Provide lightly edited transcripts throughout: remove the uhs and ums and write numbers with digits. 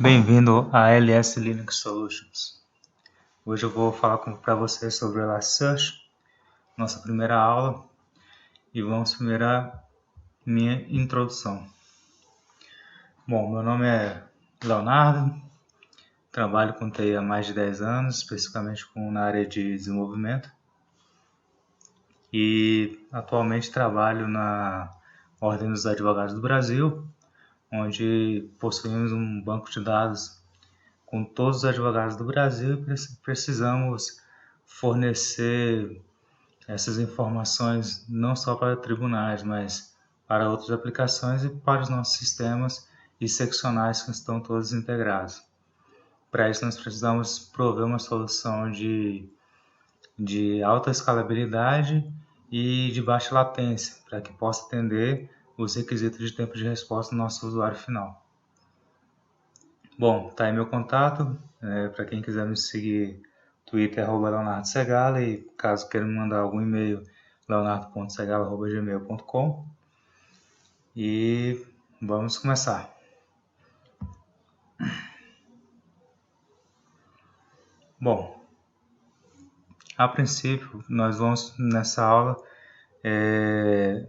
Bem-vindo a LS Linux Solutions. Hoje eu vou falar para você sobre Elasticsearch, nossa primeira aula, e vamos primeiro à minha introdução. Bom, meu nome é Leonardo, trabalho com TI há mais de 10 anos, especificamente na área de desenvolvimento, e atualmente trabalho na Ordem dos Advogados do Brasil, onde possuímos um banco de dados com todos os advogados do Brasil e precisamos fornecer essas informações não só para tribunais, mas para outras aplicações e para os nossos sistemas e seccionais que estão todos integrados. Para isso nós precisamos prover uma solução de alta escalabilidade e de baixa latência, para que possa atender os requisitos de tempo de resposta do nosso usuário final. Bom, tá aí meu contato, para quem quiser me seguir, Twitter @leonardosegala, e caso queira me mandar algum e-mail, leonardo.segala@gmail.com. E vamos começar. Bom, a princípio nós vamos nessa aula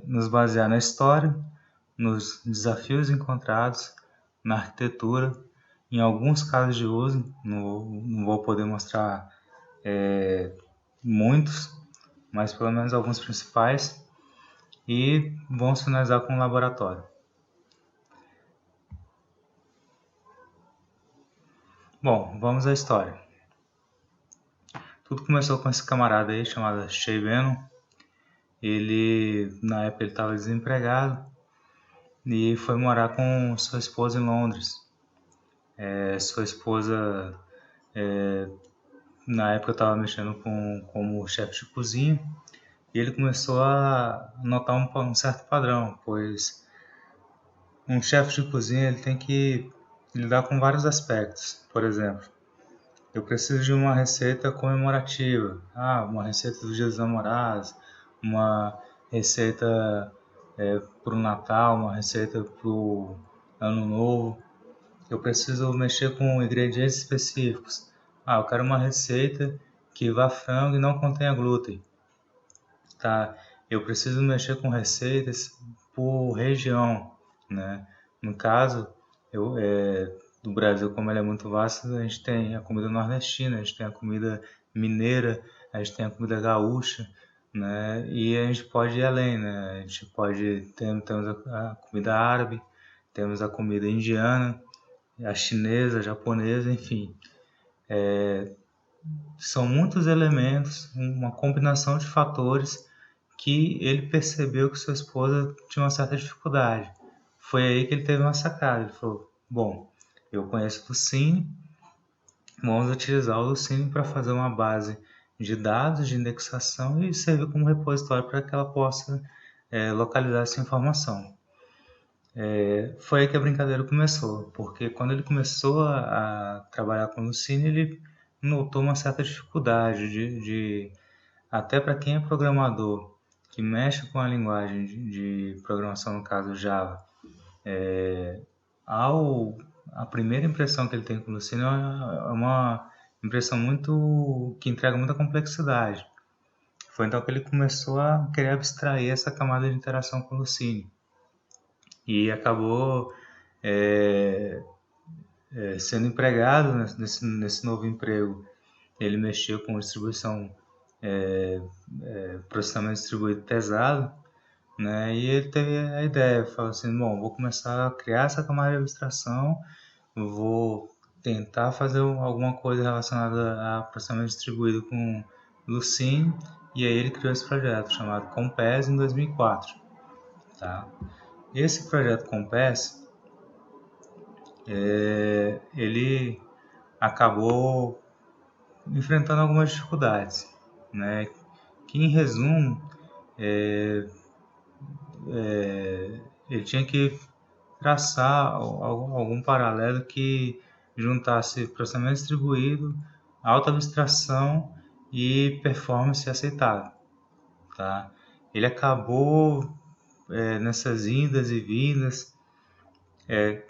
nos basear na história, nos desafios encontrados, na arquitetura, em alguns casos de uso, não vou poder mostrar muitos, mas pelo menos alguns principais, e vamos finalizar com um laboratório. Bom, vamos à história. Tudo começou com esse camarada aí chamado Shay Venom. Na época ele estava desempregado e foi morar com sua esposa em Londres. Sua esposa na época estava mexendo como chefe de cozinha, e ele começou a notar um certo padrão, pois um chefe de cozinha ele tem que lidar com vários aspectos. Por exemplo, eu preciso de uma receita comemorativa, uma receita dos Dias dos Namorados, uma receita para o Natal, uma receita para o Ano Novo. Eu preciso mexer com ingredientes específicos. Eu quero uma receita que vá frango e não contenha glúten. Tá? Eu preciso mexer com receitas por região, né? No caso, do Brasil, como ele é muito vasto, a gente tem a comida nordestina, a gente tem a comida mineira, a gente tem a comida gaúcha, né? E a gente pode ir além, né? A gente temos a comida árabe, temos a comida indiana, a chinesa, a japonesa, enfim. São muitos elementos, uma combinação de fatores que ele percebeu que sua esposa tinha uma certa dificuldade. Foi aí que ele teve uma sacada. Ele falou: bom, eu conheço o Lucene, vamos utilizar o Lucene para fazer uma base de dados, de indexação e servir como repositório para que ela possa localizar essa informação. Foi aí que a brincadeira começou, porque quando ele começou a trabalhar com o Lucene, ele notou uma certa dificuldade até para quem é programador, que mexe com a linguagem de programação, no caso Java, a primeira impressão que ele tem com o Lucene é uma impressão que entrega muita complexidade. Foi então que ele começou a querer abstrair essa camada de interação com o Lucene. E acabou sendo empregado nesse novo emprego. Ele mexeu com distribuição, processamento distribuído pesado, né? E ele teve a ideia, falou assim: bom, vou começar a criar essa camada de abstração, vou tentar fazer alguma coisa relacionada a processamento distribuído com Lucene, e aí ele criou esse projeto chamado Compass em 2004. Tá? Esse projeto Compass, ele acabou enfrentando algumas dificuldades, né? Que em resumo, ele tinha que traçar algum paralelo que juntasse processamento distribuído, alta abstração e performance aceitável. Tá? Ele acabou nessas indas e vindas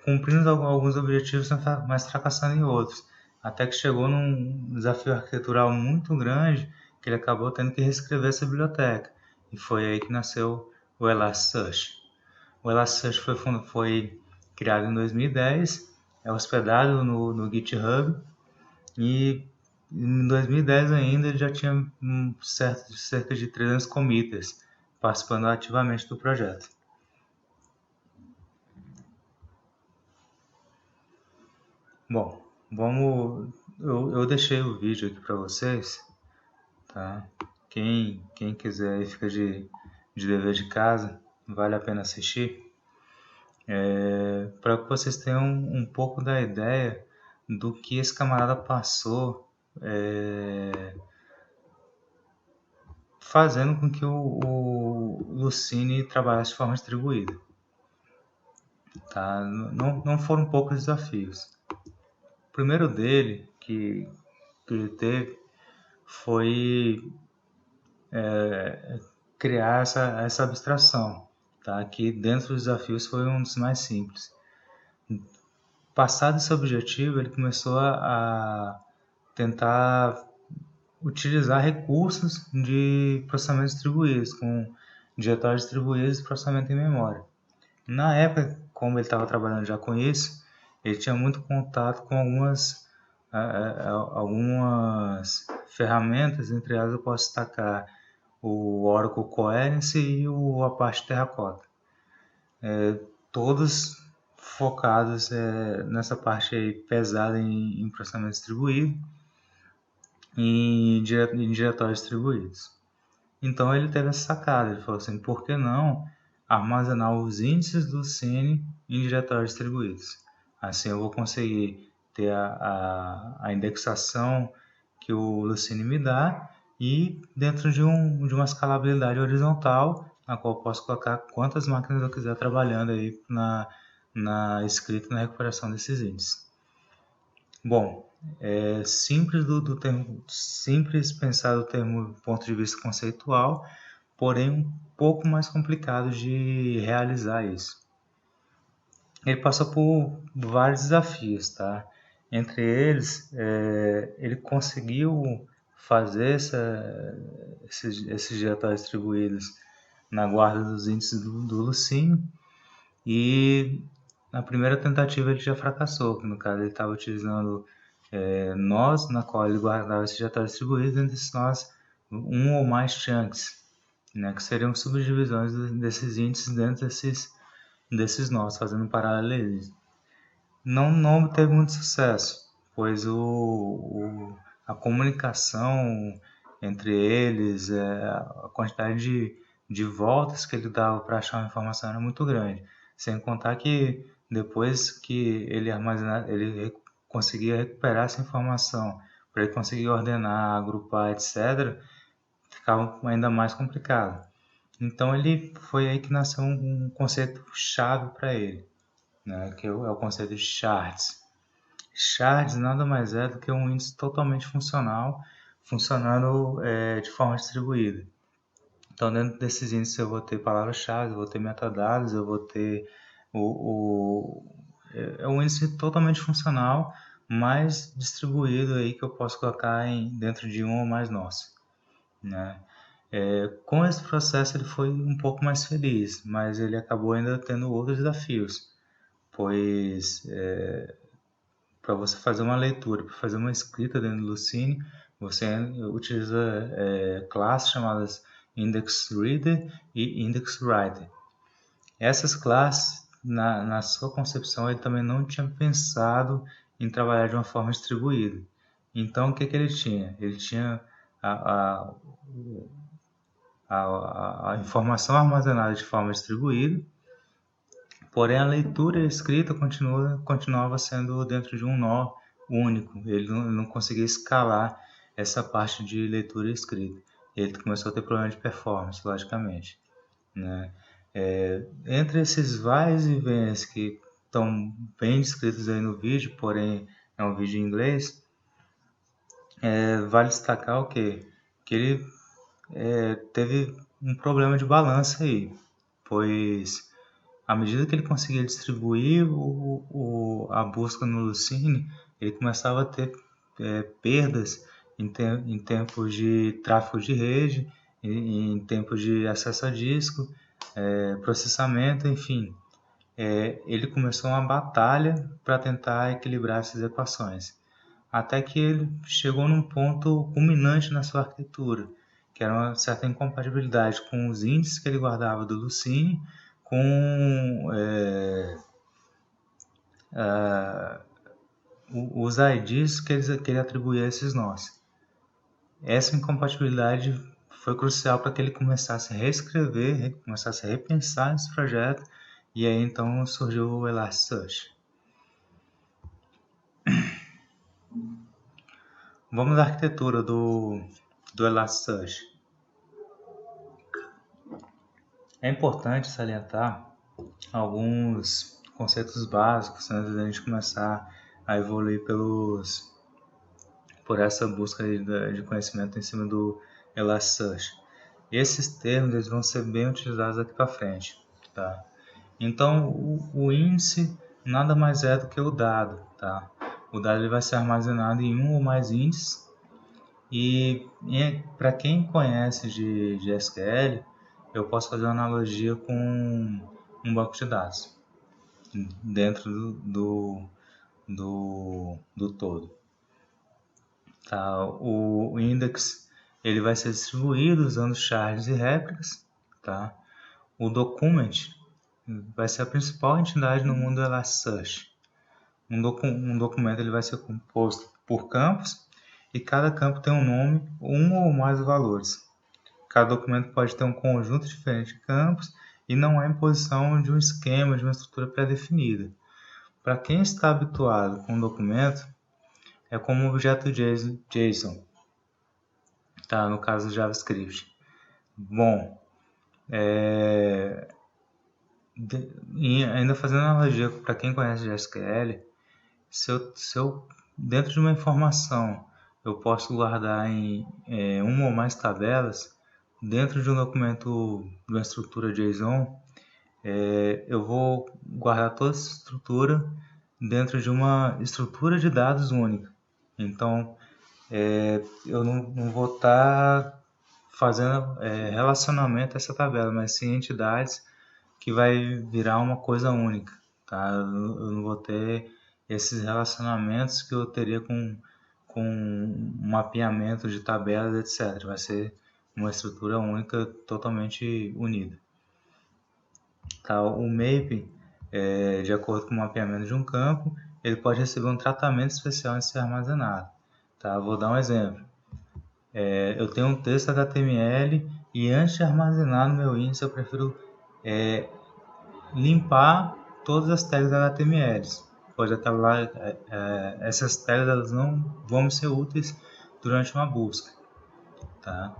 cumprindo alguns objetivos, mas fracassando em outros. Até que chegou num desafio arquitetural muito grande, que ele acabou tendo que reescrever essa biblioteca. E foi aí que nasceu o Elasticsearch. O Elasticsearch foi criado em 2010, é hospedado no GitHub, e em 2010 ainda ele já tinha cerca de 300 committers participando ativamente do projeto. Bom, eu deixei o vídeo aqui para vocês, tá? Quem quiser aí fica de dever de casa, vale a pena assistir. Para que vocês tenham um pouco da ideia do que esse camarada passou, fazendo com que o Lucene trabalhasse de forma distribuída. Tá? Não foram poucos desafios. O primeiro dele que ele teve foi criar essa abstração, tá? Que dentro dos desafios foi um dos mais simples. Passado esse objetivo, ele começou a tentar utilizar recursos de processamento distribuídos, com diretórios distribuídos e processamento em memória. Na época, como ele estava trabalhando já com isso, ele tinha muito contato com algumas ferramentas, entre elas eu posso destacar o Oracle Coherence e o Apache Terracotta. Todos focados nessa parte aí pesada em processamento distribuído e em diretórios distribuídos. Então ele teve essa sacada, ele falou assim, por que não armazenar os índices do Cine em diretórios distribuídos? Assim eu vou conseguir ter a indexação que o Lucene me dá e dentro de uma escalabilidade horizontal, na qual eu posso colocar quantas máquinas eu quiser trabalhando aí na escrita e na recuperação desses índices. Bom, é simples simples pensar do ponto de vista conceitual, porém um pouco mais complicado de realizar isso. Ele passou por vários desafios, tá? Entre eles, ele conseguiu fazer esses diretórios distribuídos na guarda dos índices do Lucene, e na primeira tentativa ele já fracassou, que no caso ele estava utilizando nós, na qual ele guardava esses diretórios distribuídos, entre esses nós, um ou mais chunks, né, que seriam subdivisões desses índices dentro desses nós, fazendo um paralelismo. Não teve muito sucesso, pois a comunicação entre eles, a quantidade de voltas que ele dava para achar uma informação era muito grande. Sem contar que depois que ele conseguia recuperar essa informação, para ele conseguir ordenar, agrupar, etc., ficava ainda mais complicado. Então foi aí que nasceu um conceito chave para ele, né, que é o conceito de shards. Shards nada mais é do que um índice totalmente funcional, funcionando de forma distribuída. Então, dentro desses índices eu vou ter palavras-chave, eu vou ter metadados, eu vou ter um índice totalmente funcional, mas distribuído aí que eu posso colocar dentro de um ou mais nós, né? Com esse processo ele foi um pouco mais feliz, mas ele acabou ainda tendo outros desafios, pois para você fazer uma leitura, para fazer uma escrita dentro do Lucene, você utiliza classes chamadas Index Reader e Index Writer. Essas classes, na sua concepção, ele também não tinha pensado em trabalhar de uma forma distribuída. Então, o que ele tinha? Ele tinha a informação armazenada de forma distribuída, porém a leitura e a escrita continuava sendo dentro de um nó único. Ele não conseguia escalar essa parte de leitura e escrita. Ele começou a ter problema de performance, logicamente, né? Entre esses vais e vens que estão bem descritos aí no vídeo, porém é um vídeo em inglês, vale destacar o quê? Que ele teve um problema de balança aí, pois à medida que ele conseguia distribuir a busca no Lucene, ele começava a ter perdas em tempos de tráfego de rede, em tempos de acesso a disco, processamento, enfim. Ele começou uma batalha para tentar equilibrar essas equações, até que ele chegou num ponto culminante na sua arquitetura, que era uma certa incompatibilidade com os índices que ele guardava do Lucene, com os IDs que ele atribuía a esses nós. Essa incompatibilidade foi crucial para que ele começasse a reescrever, começasse a repensar esse projeto, e aí então surgiu o Elasticsearch. Vamos à arquitetura do Elasticsearch. É importante salientar alguns conceitos básicos antes da gente começar a evoluir por essa busca de conhecimento em cima do Elasticsearch. Esses termos eles vão ser bem utilizados aqui para frente. Tá? Então, o índice nada mais é do que o dado. Tá? O dado ele vai ser armazenado em um ou mais índices. E para quem conhece de SQL, eu posso fazer uma analogia com um banco de dados dentro do todo. Tá? O index ele vai ser distribuído usando charges e réplicas. Tá? O document vai ser a principal entidade no mundo do Elasticsearch. Um documento ele vai ser composto por campos e cada campo tem um nome, um ou mais valores. Cada documento pode ter um conjunto diferente de campos e não é em posição de um esquema, de uma estrutura pré-definida. Para quem está habituado com um documento, é como um objeto JSON, tá? No caso do JavaScript. Bom, e ainda fazendo analogia para quem conhece de SQL, se eu dentro de uma informação eu posso guardar em uma ou mais tabelas, dentro de um documento de uma estrutura JSON, eu vou guardar toda essa estrutura dentro de uma estrutura de dados única. Então, eu não vou estar fazendo relacionamento a essa tabela, mas sim entidades que vai virar uma coisa única. Tá? Eu não vou ter esses relacionamentos que eu teria com um mapeamento de tabelas, etc. Vai ser uma estrutura única, totalmente unida. Tá? O mapping, de acordo com o mapeamento de um campo, ele pode receber um tratamento especial em ser armazenado. Tá? Vou dar um exemplo. Eu tenho um texto HTML e antes de armazenar no meu índice, eu prefiro limpar todas as tags HTML. Pode até lá, essas tags elas não vão ser úteis durante uma busca. Tá?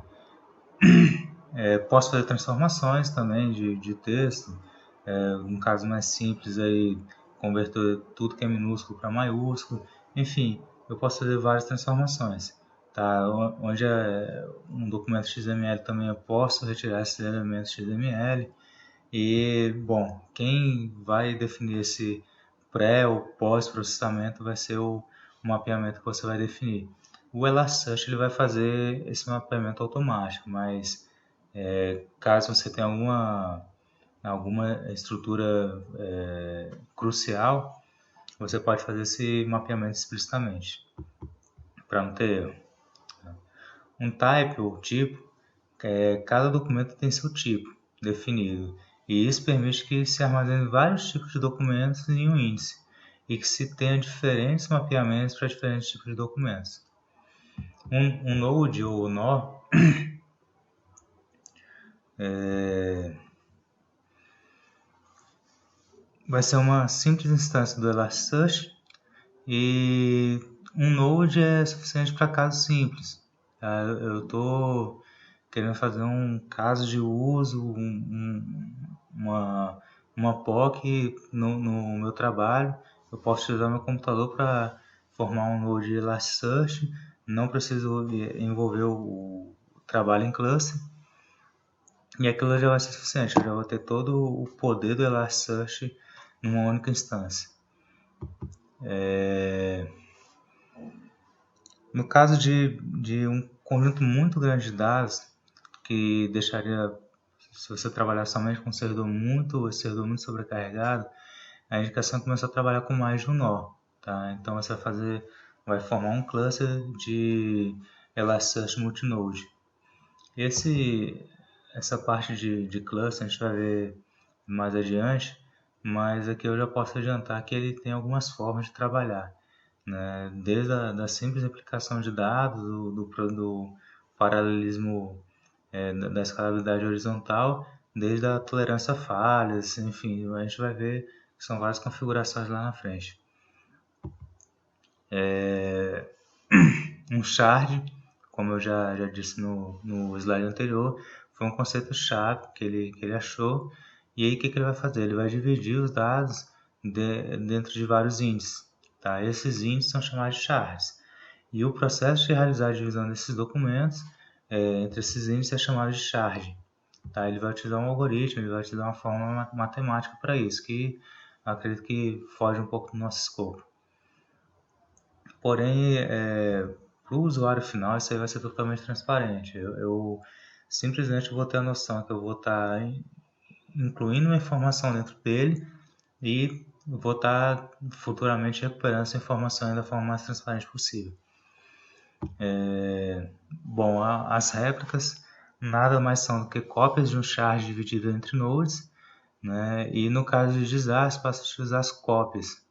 Posso fazer transformações também de texto. Um caso mais simples, aí, converter tudo que é minúsculo para maiúsculo. Enfim, eu posso fazer várias transformações. Tá? Onde é um documento XML também eu posso retirar esses elementos XML. E, bom, quem vai definir esse pré ou pós-processamento vai ser o mapeamento que você vai definir. O Elasticsearch ele vai fazer esse mapeamento automático, mas caso você tenha alguma estrutura crucial, você pode fazer esse mapeamento explicitamente, para não ter erro. Um type ou tipo, cada documento tem seu tipo definido, e isso permite que se armazene vários tipos de documentos em um índice, e que se tenha diferentes mapeamentos para diferentes tipos de documentos. Um node ou nó vai ser uma simples instância do Elasticsearch, e um node é suficiente para casos simples. Tá? Eu estou querendo fazer um caso de uso, uma POC no meu trabalho. Eu posso utilizar meu computador para formar um node Elasticsearch, não preciso envolver o trabalho em cluster, E aquilo já vai ser suficiente, eu já vou ter todo o poder do Elasticsearch numa única instância. No caso de um conjunto muito grande de dados, que deixaria, se você trabalhar somente com um servidor muito sobrecarregado, a indicação começa a trabalhar com mais de um nó. Tá? Então você vai formar um cluster de Elasticsearch Multinode. Essa parte de cluster a gente vai ver mais adiante, mas aqui eu já posso adiantar que ele tem algumas formas de trabalhar, né? Desde da simples aplicação de dados, do paralelismo, da escalabilidade horizontal, desde a tolerância a falhas, enfim, a gente vai ver que são várias configurações lá na frente. Um shard, como eu já disse no slide anterior, foi um conceito-chave que ele achou. E aí o que ele vai fazer? Ele vai dividir os dados dentro de vários índices. Tá? Esses índices são chamados de shards. E o processo de realizar a divisão desses documentos entre esses índices é chamado de shard. Tá? Ele vai utilizar um algoritmo, ele vai utilizar uma forma matemática para isso, que acredito que foge um pouco do nosso escopo. Porém, para o usuário final, isso aí vai ser totalmente transparente. Eu simplesmente vou ter a noção que eu vou estar incluindo uma informação dentro dele e vou estar futuramente recuperando essa informação da forma mais transparente possível. Bom, as réplicas nada mais são do que cópias de um shard dividido entre nodes, né? E no caso de desastre, passa a utilizar as cópias.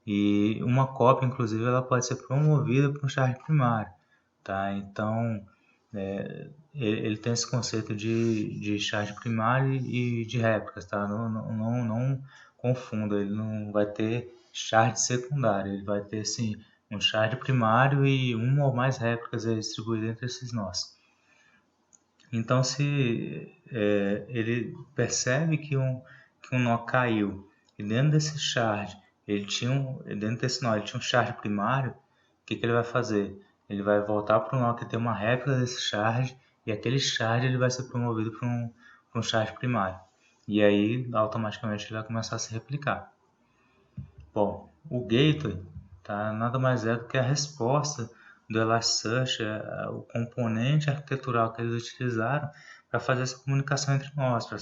E uma cópia, inclusive, ela pode ser promovida para um shard primário, tá? Então, ele tem esse conceito de shard primário e de réplicas, tá? Não confunda, ele não vai ter shard secundário, ele vai ter, sim, um shard primário e uma ou mais réplicas distribuídas entre esses nós. Então, se ele percebe que um nó caiu e dentro desse shard dentro desse nó ele tinha um shard primário, o que ele vai fazer? Ele vai voltar para o nó que tem uma réplica desse shard e aquele shard ele vai ser promovido para um shard primário. E aí, automaticamente, ele vai começar a se replicar. Bom, o gateway nada mais é do que a resposta do Elasticsearch, o componente arquitetural que eles utilizaram para fazer essa comunicação entre nós, para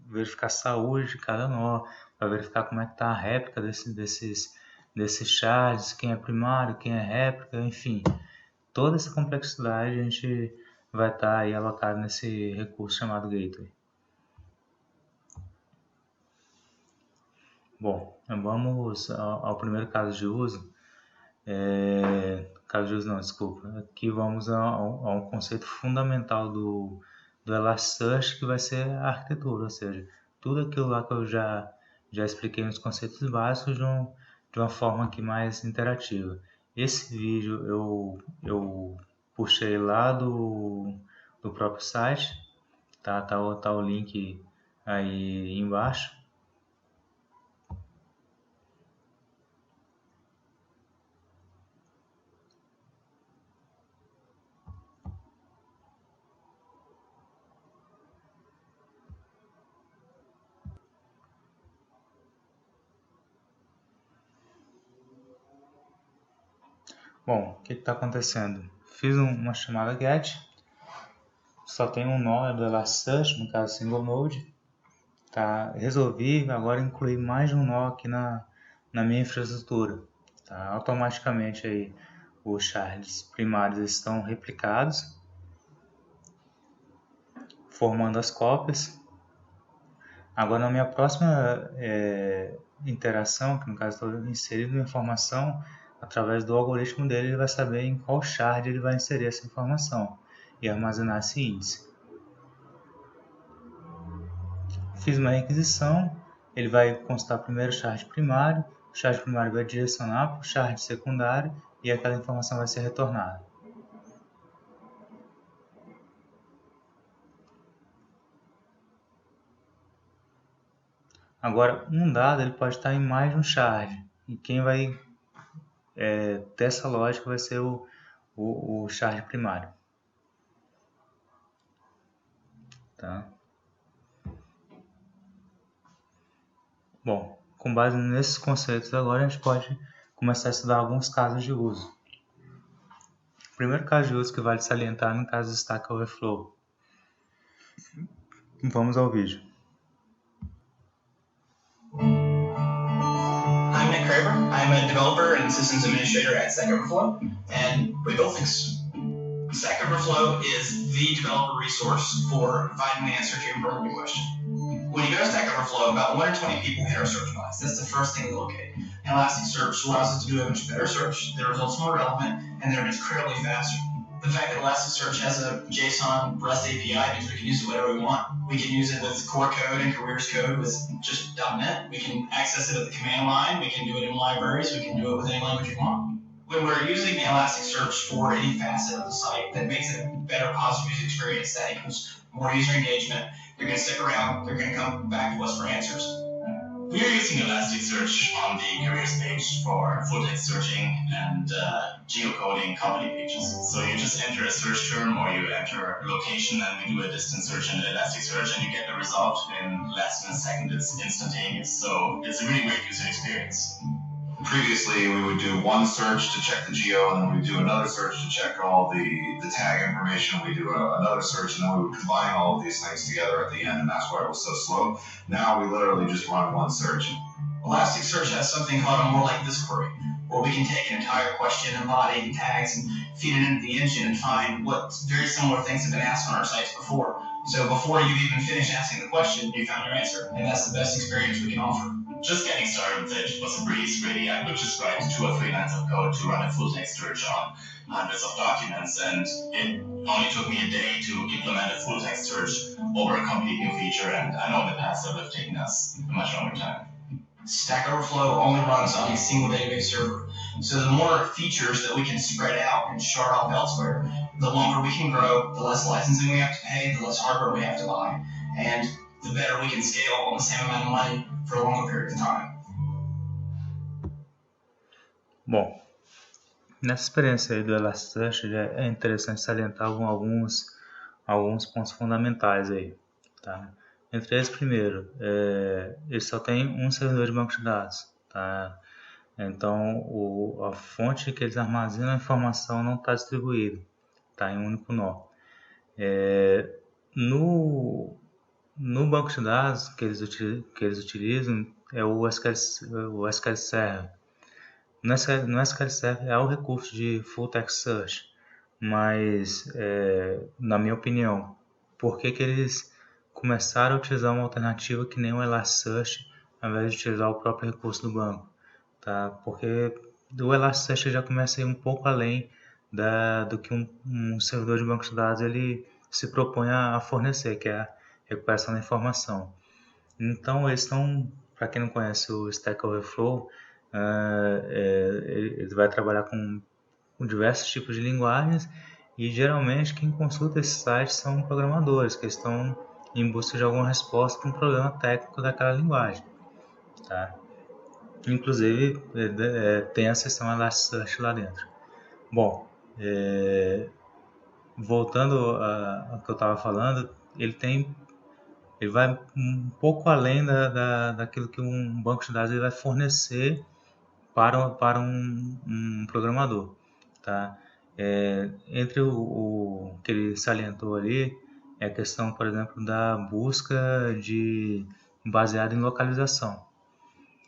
verificar a saúde de cada nó, para verificar como é que está a réplica desses shards, quem é primário, quem é réplica, enfim. Toda essa complexidade a gente vai estar aí alocado nesse recurso chamado gateway. Bom, vamos ao primeiro caso de uso. Caso de uso não, desculpa. Aqui vamos a um conceito fundamental do Elasticsearch, que vai ser a arquitetura, ou seja, tudo aquilo lá que eu já expliquei nos conceitos básicos de uma forma aqui mais interativa. Esse vídeo eu puxei lá do próprio site, tá o link aí embaixo. Bom, o que está acontecendo? Fiz uma chamada GET, só tem um nó do Elasticsearch, no caso single node. Tá? Resolvi agora incluir mais de um nó aqui na minha infraestrutura. Tá? Automaticamente aí, os shards primários estão replicados, formando as cópias. Agora, na minha próxima interação, que no caso estou inserindo uma informação, através do algoritmo dele, ele vai saber em qual shard ele vai inserir essa informação e armazenar esse índice. Fiz uma requisição, ele vai constar primeiro o shard primário, o shard primário vai direcionar para o shard secundário e aquela informação vai ser retornada. Agora, um dado ele pode estar em mais de um shard, e quem vai ter essa lógica vai ser o shard primário. Tá? Bom, com base nesses conceitos agora a gente pode começar a estudar alguns casos de uso. O primeiro caso de uso que vale salientar no caso do Stack Overflow. Vamos ao vídeo. I'm Nick Craver. I'm a developer and systems administrator at Stack Overflow, and we build things. Stack Overflow is the developer resource for finding the answer to your programming question. When you go to Stack Overflow, about 1 in 20 people hit our search box. That's the first thing they look at. Elasticsearch allows us to do a much better search. The results are more relevant, and they're incredibly faster. The fact that Elasticsearch has a JSON REST API means we can use it whatever we want. We can use it with core code and careers code with just .NET. We can access it at the command line. We can do it in libraries. We can do it with any language we want. When we're using Elasticsearch for any facet of the site that makes it a better positive user experience, that equals more user engagement, they're going to stick around, they're going to come back to us for answers. We are using Elasticsearch on the careers page for full text searching and geocoding company pages. So you just enter a search term or you enter a location and we do a distance search in Elasticsearch and you get the result in less than a second. It's instantaneous. So it's a really great user experience. Previously, we would do one search to check the geo, and then we'd do another search to check all the tag information. We'd do another search, and then we would combine all of these things together at the end, and that's why it was so slow. Now we literally just run one search. Elasticsearch has something called a more like this query, where we can take an entire question and body and tags and feed it into the engine and find what very similar things have been asked on our sites before. So before you've even finished asking the question, you found your answer, and that's the best experience we can offer. Just getting started with it was a breeze, really. I could just write 2 or 3 lines of code to run a full text search on hundreds of documents, and it only took me a day to implement a full text search over a complete new feature, and I know in the past that would have taken us a much longer time. Stack Overflow only runs on a single database server. So the more features that we can spread out and shard off elsewhere, the longer we can grow, the less licensing we have to pay, the less hardware we have to buy, and the better we can scale on the same amount of money for a longer period of time. Bom, nessa experiência aí do Elasticsearch é interessante salientar alguns pontos fundamentais aí, tá? Entre eles, primeiro, ele só tem um servidor de banco de dados, tá? Então, a fonte que eles armazenam a informação não está distribuída, está em um único nó. No banco de dados que eles utilizam é o SQL Server. No SQL Server é o recurso de Full Text Search, mas, na minha opinião, por que eles começaram a utilizar uma alternativa que nem o Elasticsearch, ao invés de utilizar o próprio recurso do banco? Tá? Porque o Elasticsearch já começa a ir um pouco além do que um servidor de banco de dados ele se propõe a fornecer, que é a recuperação da informação. Então, eles estão, para quem não conhece o Stack Overflow, ele vai trabalhar com diversos tipos de linguagens e geralmente quem consulta esses sites são programadores que estão em busca de alguma resposta para um problema técnico daquela linguagem, tá? Inclusive tem a seção Elasticsearch lá dentro. Bom, voltando ao que eu estava falando, ele vai um pouco além daquilo que um banco de dados ele vai fornecer para um programador, tá? Entre o que ele salientou ali é a questão, por exemplo, da busca baseada em localização.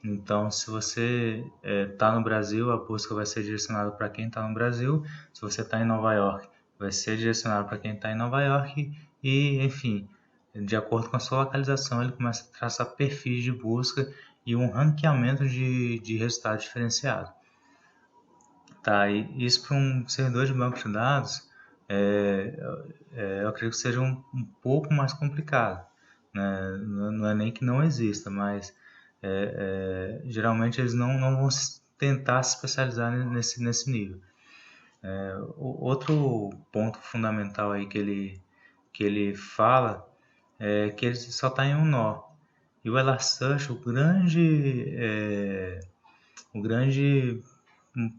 Então, se você está no Brasil, a busca vai ser direcionada para quem está no Brasil. Se você está em Nova York, vai ser direcionado para quem está em Nova York. E, enfim, de acordo com a sua localização, ele começa a traçar perfis de busca e um ranqueamento de resultado diferenciado. Tá, e isso para um servidor de banco de dados, eu acredito que seja um pouco mais complicado, né? Não é nem que não exista, mas geralmente eles não vão tentar se especializar nesse nível. Outro ponto fundamental aí que ele fala é que ele só está em um nó. E o Elasticsearch, o grande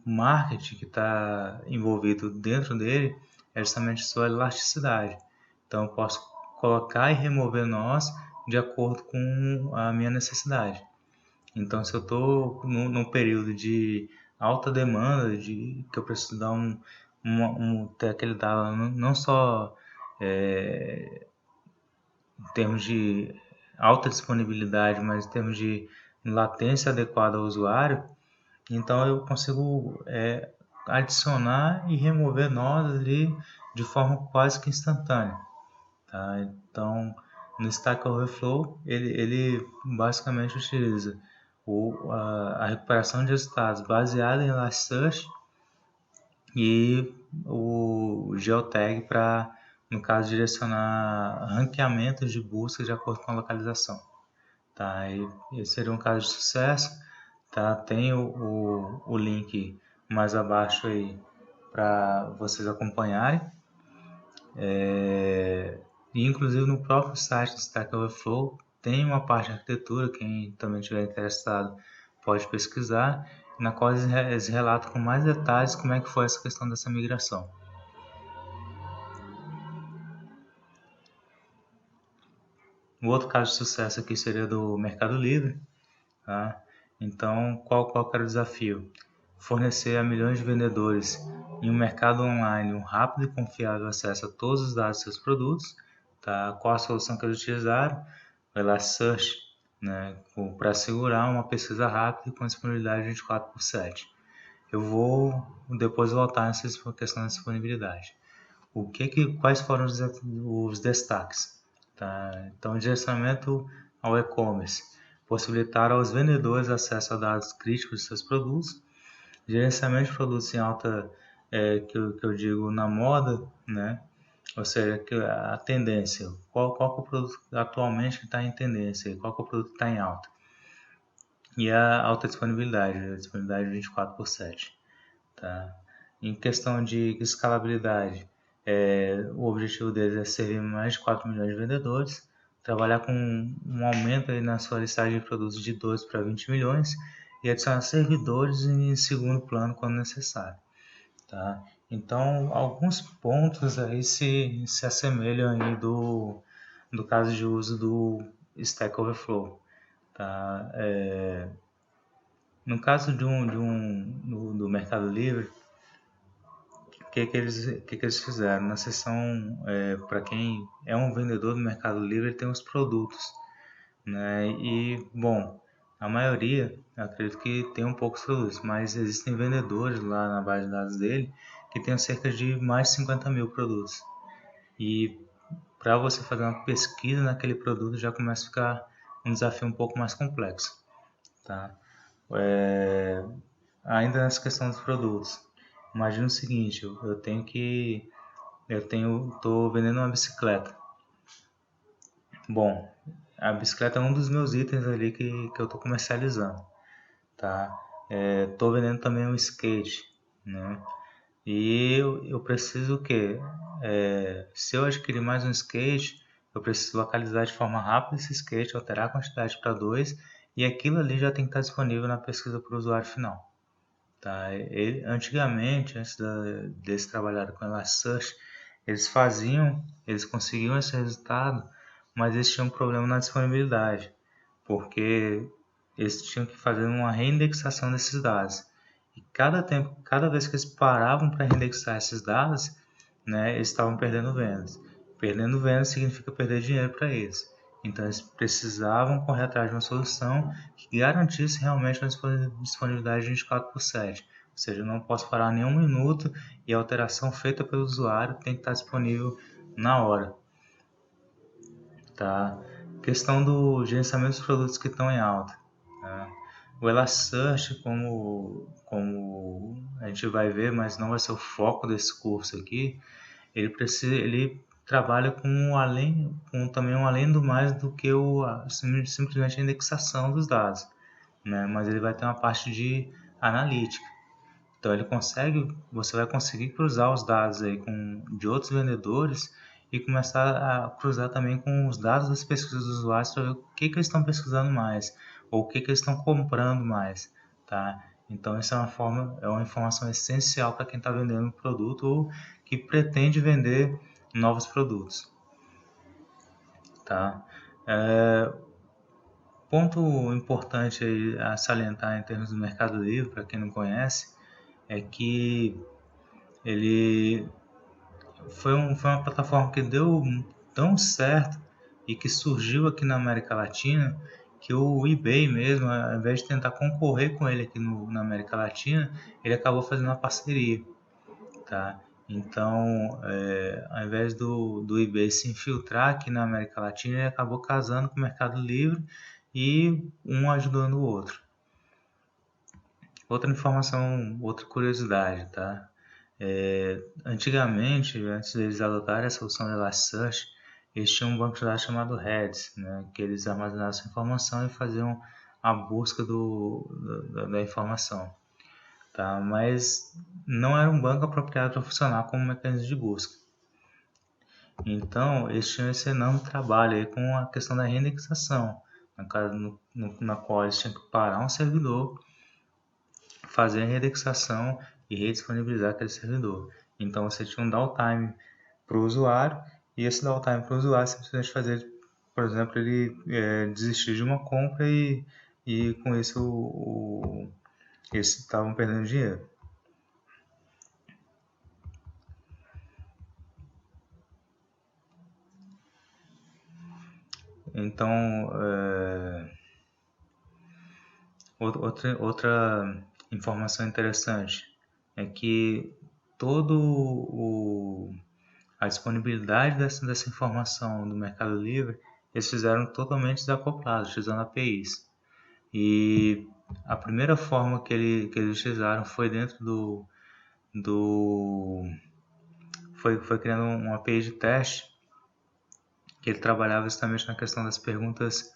marketing que está envolvido dentro dele é justamente sua elasticidade. Então eu posso colocar e remover nós de acordo com a minha necessidade. Então, se eu estou num período de alta demanda, que eu preciso dar ter aquele dado não só em termos de alta disponibilidade, mas em termos de latência adequada ao usuário, então eu consigo adicionar e remover nós ali de forma quase que instantânea. Tá? Então, no Stack Overflow, ele basicamente utiliza a recuperação de resultados baseada em Elasticsearch e o Geotag para, no caso, direcionar ranqueamentos de busca de acordo com a localização. Tá? Esse seria um caso de sucesso. Tá? Tem o link mais abaixo aí para vocês acompanharem. E inclusive no próprio site do Stack Overflow tem uma parte de arquitetura, quem também estiver interessado pode pesquisar, na qual eles relatam com mais detalhes como é que foi essa questão dessa migração. O outro caso de sucesso aqui seria do Mercado Livre. Tá? Então, qual era o desafio? Fornecer a milhões de vendedores em um mercado online um rápido e confiável acesso a todos os dados de seus produtos. Tá? Qual a solução que eles utilizaram? O Elasticsearch, né? Para assegurar uma pesquisa rápida e com disponibilidade 24/7. Eu vou depois voltar nessa questão da disponibilidade. Quais foram os destaques? Tá? Então, direcionamento ao e-commerce, possibilitar aos vendedores acesso a dados críticos de seus produtos, gerenciamento de produtos em alta, que eu digo na moda, né? Ou seja, a tendência, qual que é o produto atualmente está em tendência, qual que é o produto que está em alta. E a alta disponibilidade, a disponibilidade 24/7. Tá? Em questão de escalabilidade, o objetivo deles é servir mais de 4 milhões de vendedores, trabalhar com um aumento aí na sua listagem de produtos de 12 para 20 milhões e adicionar servidores em segundo plano quando necessário. Tá? Então, alguns pontos aí se assemelham aí do caso de uso do Stack Overflow. Tá? No caso do Mercado Livre, o que eles fizeram? Na seção, para quem é um vendedor do Mercado Livre, ele tem os produtos, né? E, bom, a maioria, eu acredito que tem um poucos produtos, mas existem vendedores lá na base de dados dele que tem cerca de mais de 50 mil produtos. E para você fazer uma pesquisa naquele produto já começa a ficar um desafio um pouco mais complexo, tá? Ainda nessa questão dos produtos, imagina o seguinte, tô vendendo uma bicicleta. Bom, a bicicleta é um dos meus itens ali que eu estou comercializando, tá? Tô vendendo também um skate, né? E eu preciso o quê? Se eu adquirir mais um skate, eu preciso localizar de forma rápida esse skate, alterar a quantidade para 2 e aquilo ali já tem que estar disponível na pesquisa para o usuário final. Tá? Antigamente, antes deles trabalharem com Elasticsearch, eles conseguiam esse resultado, mas eles tinham um problema na disponibilidade, porque eles tinham que fazer uma reindexação desses dados. E cada vez que eles paravam para reindexar esses dados, né, eles estavam perdendo vendas. Perdendo vendas significa perder dinheiro para eles. Então eles precisavam correr atrás de uma solução que garantisse realmente uma disponibilidade de 24/7. Ou seja, eu não posso parar nenhum minuto e a alteração feita pelo usuário tem que estar disponível na hora. Tá? Questão do gerenciamento dos produtos que estão em alta. Tá? O Elasticsearch, como a gente vai ver, mas não vai ser o foco desse curso aqui, ele trabalha com também um além do mais do que simplesmente a indexação dos dados, né? Mas ele vai ter uma parte de analítica. Então você vai conseguir cruzar os dados aí de outros vendedores e começar a cruzar também com os dados das pesquisas dos usuários para ver o que eles estão pesquisando mais ou o que eles estão comprando mais, tá? Então isso é uma informação essencial para quem está vendendo um produto ou que pretende vender novos produtos, tá? ponto importante aí a salientar em termos do Mercado Livre, para quem não conhece, é que ele foi uma plataforma que deu tão certo e que surgiu aqui na América Latina, que o eBay mesmo, ao invés de tentar concorrer com ele aqui na América Latina, ele acabou fazendo uma parceria, tá? Então, ao invés do eBay se infiltrar aqui na América Latina, ele acabou casando com o Mercado Livre e um ajudando o outro. Outra informação, outra curiosidade, tá? Antigamente, antes deles adotarem a solução do Elasticsearch, eles tinham um banco de dados chamado Redis, né, que eles armazenavam essa informação e faziam a busca da informação. Tá? Mas não era um banco apropriado para funcionar como mecanismo de busca. Então, eles tinham esse enorme trabalho aí com a questão da reindexação, na qual eles tinham que parar um servidor, fazer a reindexação e redisponibilizar aquele servidor. Então, você tinha um downtime para o usuário, e esse downtime para o usuário simplesmente fazer, por exemplo, ele desistir de uma compra e com isso eles estavam perdendo dinheiro. Então, outra informação interessante é que a disponibilidade dessa informação do Mercado Livre, eles fizeram totalmente desacoplados, utilizando APIs. E a primeira forma que eles utilizaram foi dentro foi criando uma API de teste, que ele trabalhava justamente na questão das perguntas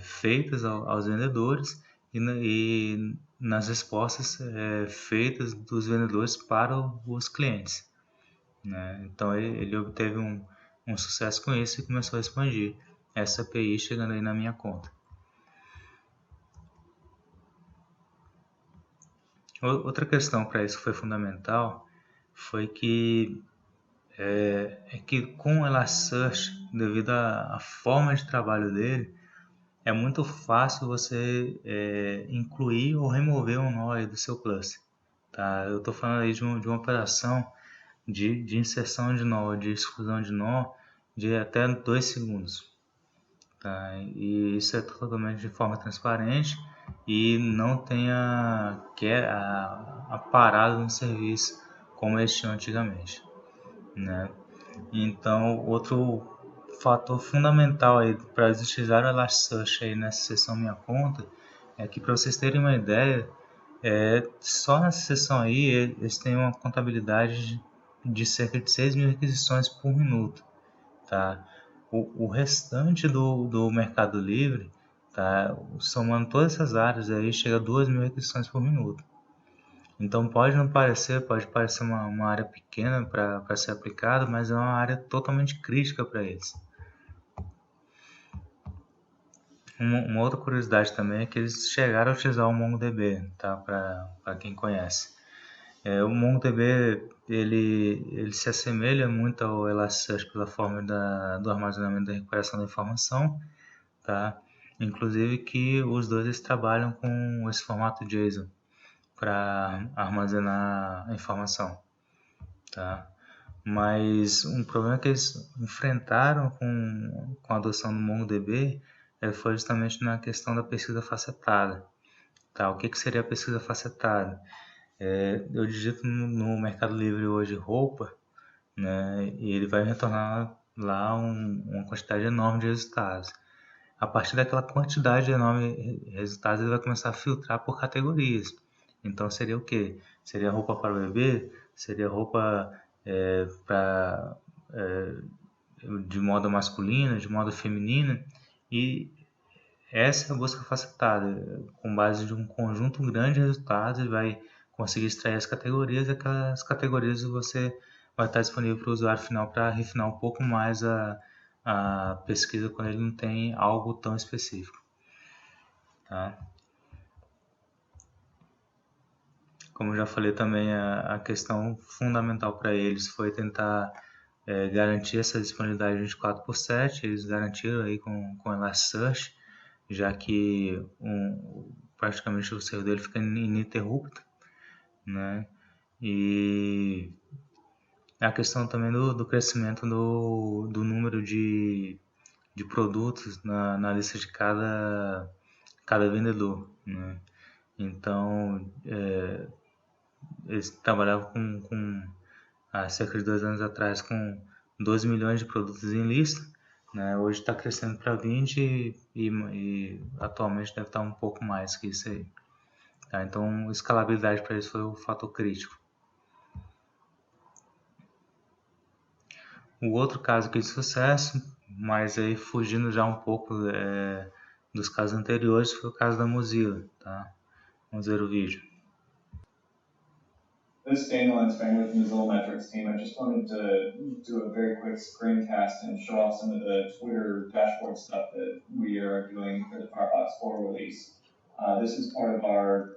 feitas aos vendedores e nas respostas feitas dos vendedores para os clientes, né? Então ele obteve um sucesso com isso e começou a expandir essa API, chegando aí na minha conta. Outra questão para isso que foi fundamental foi que com o Elasticsearch, devido à forma de trabalho dele, é muito fácil você incluir ou remover um nó aí do seu cluster. Tá? Eu estou falando aí de uma operação de inserção de nó, de exclusão de nó, de até 2 segundos. Tá? E isso é totalmente de forma transparente e não tem a parada no serviço como eles tinham antigamente, né? Então, outro fator fundamental aí para utilizar o Elasticsearch aí nessa seção Minha Conta é que, para vocês terem uma ideia, só nessa seção aí eles têm uma contabilidade de cerca de 6.000 requisições por minuto, tá? O restante do Mercado Livre, tá? Somando todas essas áreas aí, chega a 2.000 requisições por minuto. Então pode parecer uma área pequena para ser aplicada, mas é uma área totalmente crítica para eles. Uma outra curiosidade também é que eles chegaram a utilizar o MongoDB, tá? Para quem conhece. O MongoDB ele se assemelha muito ao Elasticsearch pela forma do armazenamento da recuperação da informação, tá? Inclusive que os dois eles trabalham com esse formato JSON para armazenar a informação, tá? Mas um problema que eles enfrentaram com a adoção do MongoDB foi justamente na questão da pesquisa facetada, tá? O que seria a pesquisa facetada? Eu digito no Mercado Livre hoje roupa, né? E ele vai retornar lá uma quantidade enorme de resultados. A partir daquela quantidade enorme de resultados, ele vai começar a filtrar por categorias. Então seria o quê? Seria roupa para o bebê? Seria roupa de moda masculina, de moda feminina? E essa é a busca facetada. Com base de um conjunto grande de resultados, ele vai conseguir extrair as categorias, e aquelas categorias você vai estar disponível para o usuário final para refinar um pouco mais a pesquisa quando ele não tem algo tão específico, tá? Como eu já falei também, a questão fundamental para eles foi tentar garantir essa disponibilidade 24/7. Eles garantiram aí com o Elasticsearch, já que praticamente o servidor ele fica ininterrupto, né? E a questão também do crescimento do número de produtos na lista de cada vendedor, né? Então, eles trabalhavam há cerca de 2 anos atrás com 12 milhões de produtos em lista, né? Hoje está crescendo para 20 e atualmente deve estar um pouco mais que isso aí. Tá? Então, escalabilidade para eles foi o fator crítico. O outro caso aqui de sucesso, mas aí fugindo já um pouco dos casos anteriores, foi o caso da Mozilla. Tá? Vamos ver o vídeo. This is Daniel Enspain with the Mozilla Metrics team. I just wanted to do a very quick screencast and show off some of the Twitter dashboard stuff that we are doing for the Firefox 4 release. This is part of our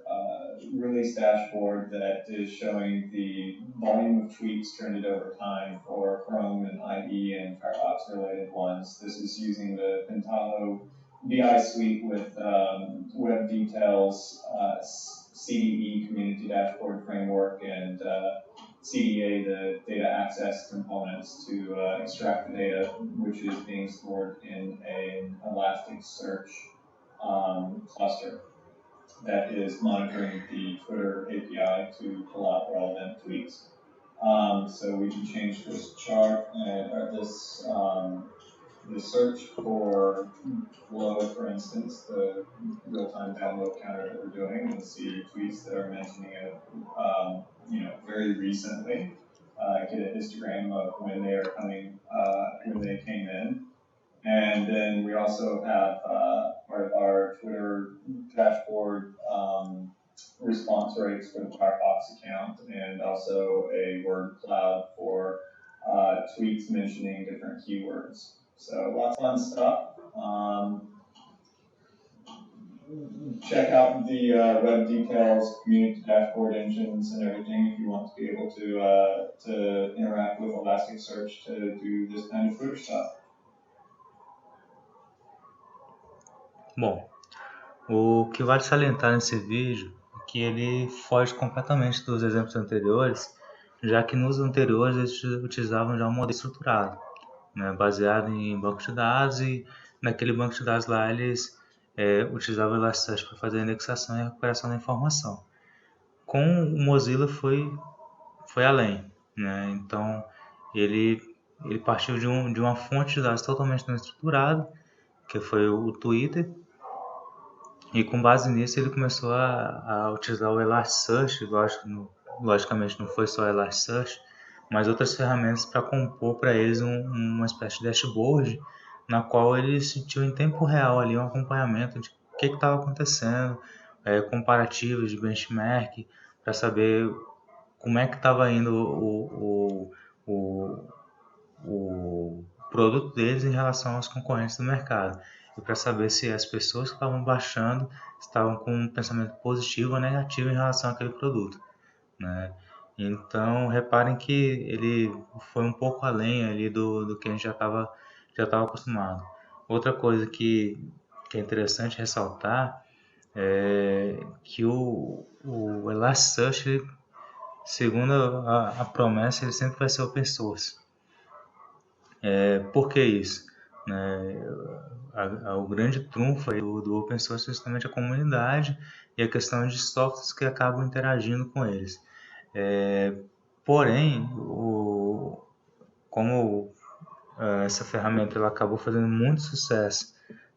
release dashboard that is showing the volume of tweets trended over time for Chrome and IE and Firefox related ones. This is using the Pentaho BI suite with web details, CDE community dashboard framework, and CDA, the data access components to extract the data, which is being stored in an Elasticsearch cluster that is monitoring the Twitter API to pull out relevant tweets. So we can change this chart or this the search for flow, for instance, the real-time download counter that we're doing, and see tweets that are mentioning it, very recently. Get a histogram of when they are coming, when they came in. And then we also have part of our Twitter dashboard response rates for the Firefox account, and also a word cloud for tweets mentioning different keywords. So lots of fun stuff. Check out the web details, community dashboard engines, and everything if you want to be able to interact with Elasticsearch to do this kind of Twitter stuff. Bom, o que vale salientar nesse vídeo é que ele foge completamente dos exemplos anteriores, já que nos anteriores eles utilizavam já um modelo estruturado, né, baseado em banco de dados, e naquele banco de dados lá eles utilizavam o Elasticsearch para fazer a indexação e a recuperação da informação. Com o Mozilla foi além, né? Então ele partiu de uma fonte de dados totalmente não estruturada, que foi o Twitter, e com base nisso ele começou a utilizar o Elasticsearch. Logicamente não foi só o Elasticsearch, mas outras ferramentas para compor para eles uma espécie de dashboard, na qual eles tinham em tempo real ali um acompanhamento de o que estava acontecendo, comparativos de benchmark, para saber como é que estava indo o produto deles em relação aos concorrentes do mercado, e para saber se as pessoas que estavam baixando estavam com um pensamento positivo ou negativo em relação àquele produto, né? Então reparem que ele foi um pouco além ali do que a gente já estava acostumado. Outra coisa que é interessante ressaltar é que o Elasticsearch, segundo a promessa, ele sempre vai ser open source. Por que isso? O grande trunfo aí do open source é justamente a comunidade e a questão de softwares que acabam interagindo com eles. Porém, como essa ferramenta ela acabou fazendo muito sucesso,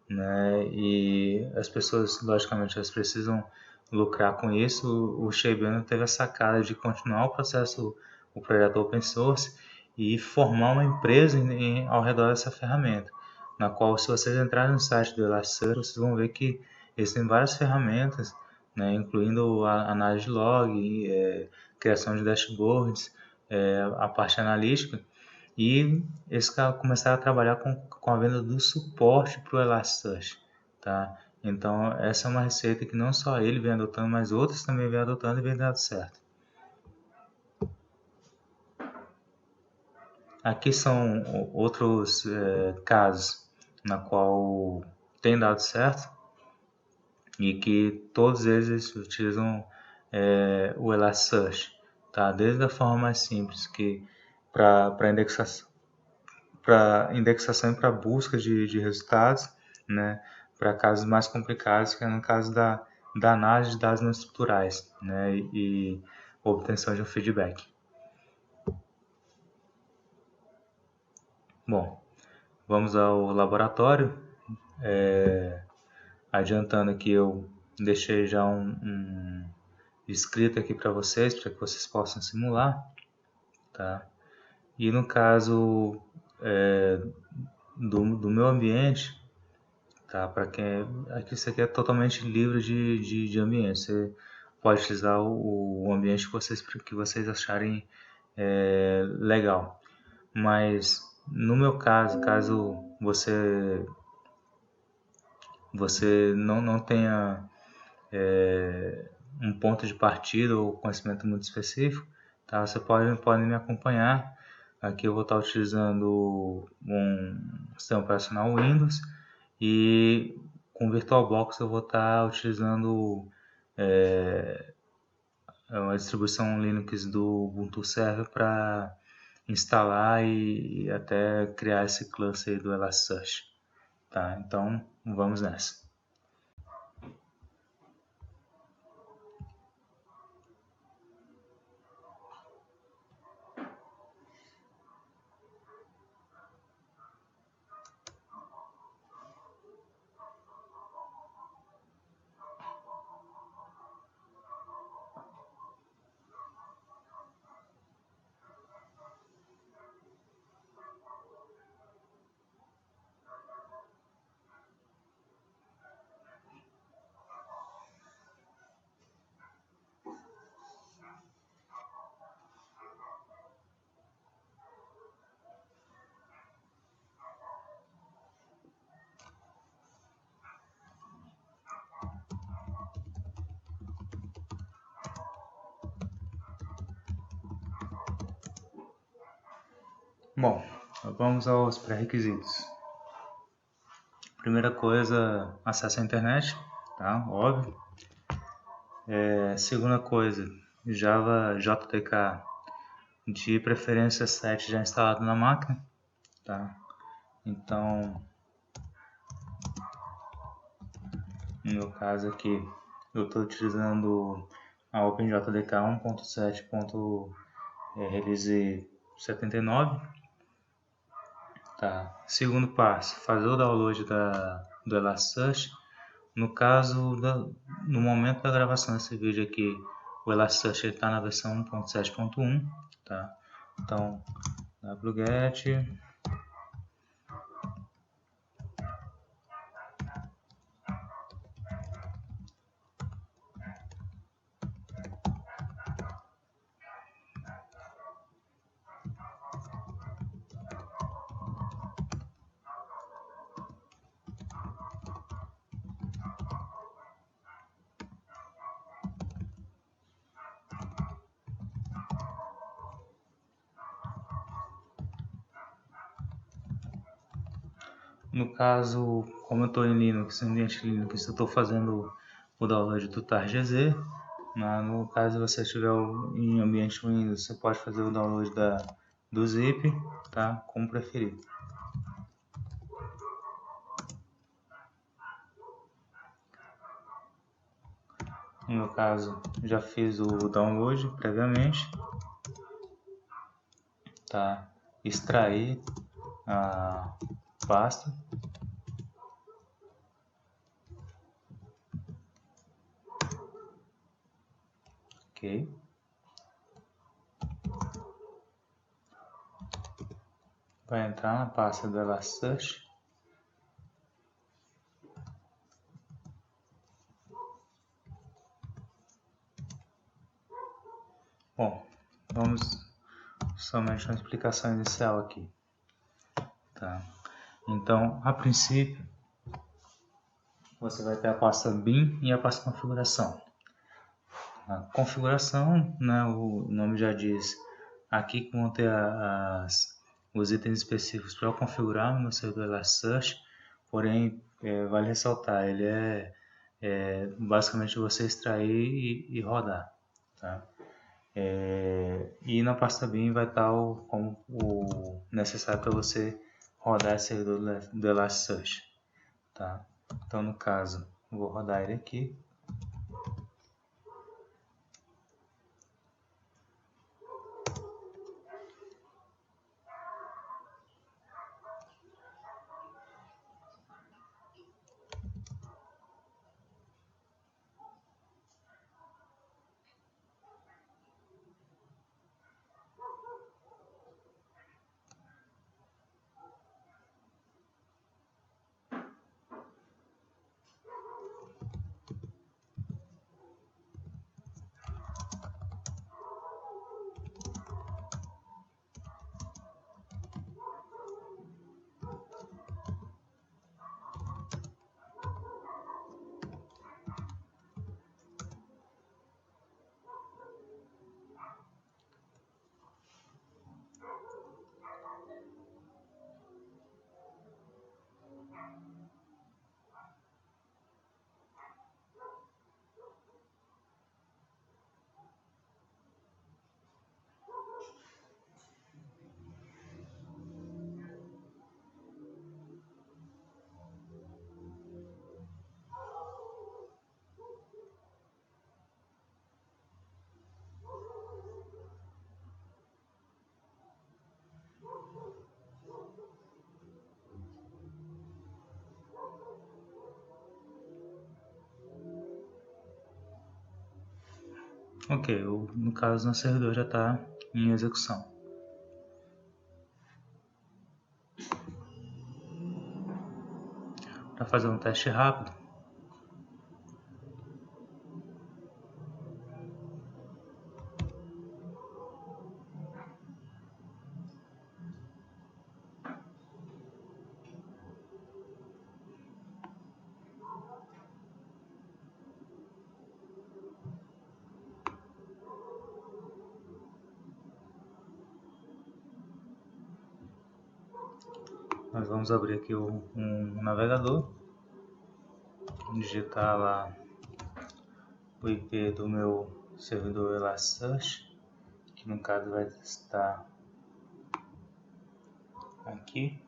né, e as pessoas, logicamente, elas precisam lucrar com isso, o Shay Bennett teve a sacada de continuar o projeto open source e formar uma empresa ao redor dessa ferramenta, na qual, se vocês entrarem no site do Elasticsearch, vocês vão ver que existem várias ferramentas, né, incluindo a análise de log, criação de dashboards, a parte analítica, e eles começaram a trabalhar com a venda do suporte para o Elasticsearch, tá? Então essa é uma receita que não só ele vem adotando, mas outros também vem adotando e vem dando certo. Aqui são outros casos na qual tem dado certo, e que todos eles utilizam o Elasticsearch, tá? Desde a forma mais simples, que para indexação e para busca de resultados, né? Para casos mais complicados, que é no caso da análise de dados não estruturais, né? E obtenção de um feedback. Bom, vamos ao laboratório. Adiantando aqui, eu deixei já um escrito aqui para que vocês possam simular, tá? E no caso do meu ambiente, tá? Para quem aqui isso aqui é totalmente livre de ambiente. Você pode utilizar o ambiente que vocês acharem legal. Mas no meu caso você não tenha um ponto de partida ou conhecimento muito específico, tá? Você pode me acompanhar. Aqui eu vou estar utilizando um sistema operacional Windows e com VirtualBox eu vou estar utilizando uma distribuição Linux do Ubuntu Server para instalar e até criar esse cluster aí do Elasticsearch, tá? Então vamos nessa. Bom, vamos aos pré-requisitos. Primeira coisa, acesso à internet, tá? Óbvio. Segunda coisa, Java JDK, de preferência 7 já instalado na máquina, tá? Então, no meu caso aqui, eu estou utilizando a OpenJDK 1.7.release 79. Tá. Segundo passo, fazer o download do Elasticsearch. No caso, no momento da gravação desse vídeo aqui, o Elasticsearch está na versão 1.7.1, tá? Então, wget No caso, como eu estou em Linux, no ambiente Linux, eu estou fazendo o download do targz. No caso, você estiver em ambiente Windows, você pode fazer o download do zip, tá? Como preferir. No meu caso, já fiz o download previamente, tá? Extrair a pasta. Ok. Vai entrar na pasta do Elasticsearch. Bom, vamos somente uma explicação inicial aqui, tá? Então, a princípio, você vai ter a pasta bin e a pasta configuração. A configuração, né, o nome já diz, aqui que vão ter os itens específicos para eu configurar no meu servidor Elasticsearch, porém, vale ressaltar, ele é basicamente você extrair e rodar, tá? E na pasta bin vai estar o necessário para você rodar esse servidor do Elasticsearch, tá? Então no caso, eu vou rodar ele aqui. Ok, no caso, nosso servidor já está em execução. Para fazer um teste rápido, nós vamos abrir aqui um navegador, digitar lá o IP do meu servidor Elasticsearch, que no caso vai estar aqui,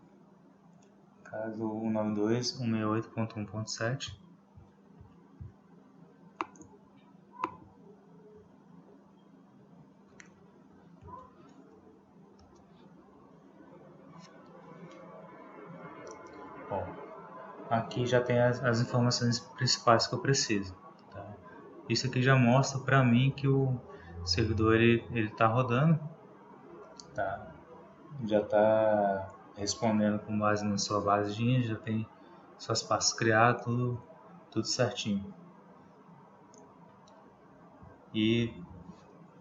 caso 192.168.1.7. Bom, aqui já tem as informações principais que eu preciso, tá? Isso aqui já mostra para mim que o servidor ele está rodando, tá? Já está respondendo com base na sua basezinha, já tem suas pastas criadas, tudo certinho. E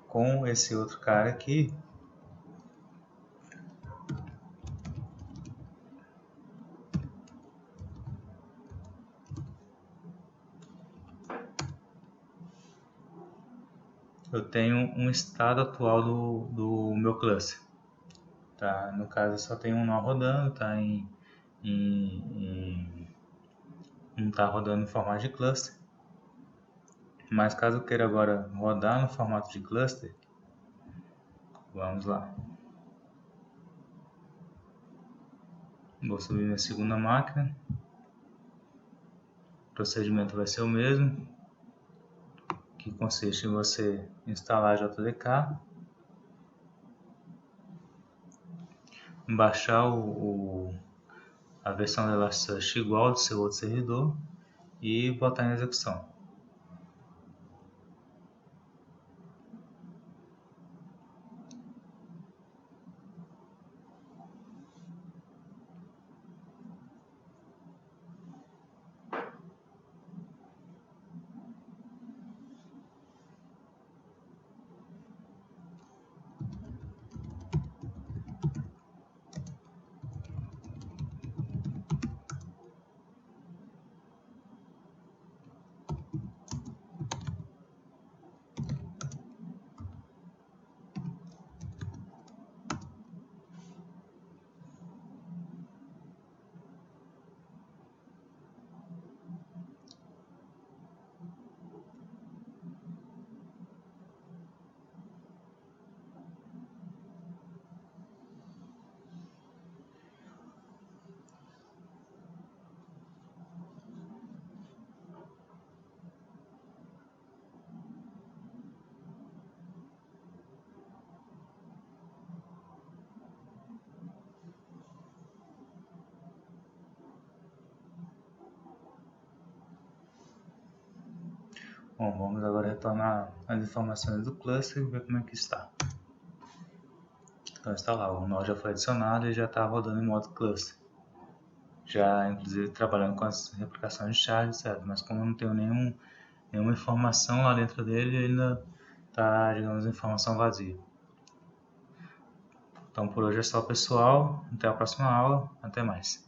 com esse outro cara aqui, eu tenho um estado atual do meu cluster, tá? No caso, só tem um nó rodando, tá? Não está rodando em formato de cluster. Mas caso eu queira agora rodar no formato de cluster, vamos lá. Vou subir minha segunda máquina. O procedimento vai ser o mesmo, que consiste em você instalar JDK, baixar a versão do Elasticsearch igual do seu outro servidor e botar em execução. Bom, vamos agora retornar as informações do cluster e ver como é que está. Então está lá, o nó já foi adicionado e já está rodando em modo cluster. Já inclusive trabalhando com as replicações de charge, certo? Mas como eu não tenho nenhuma informação lá dentro dele, ele ainda está, digamos, informação vazia. Então por hoje é só, pessoal. Até a próxima aula. Até mais.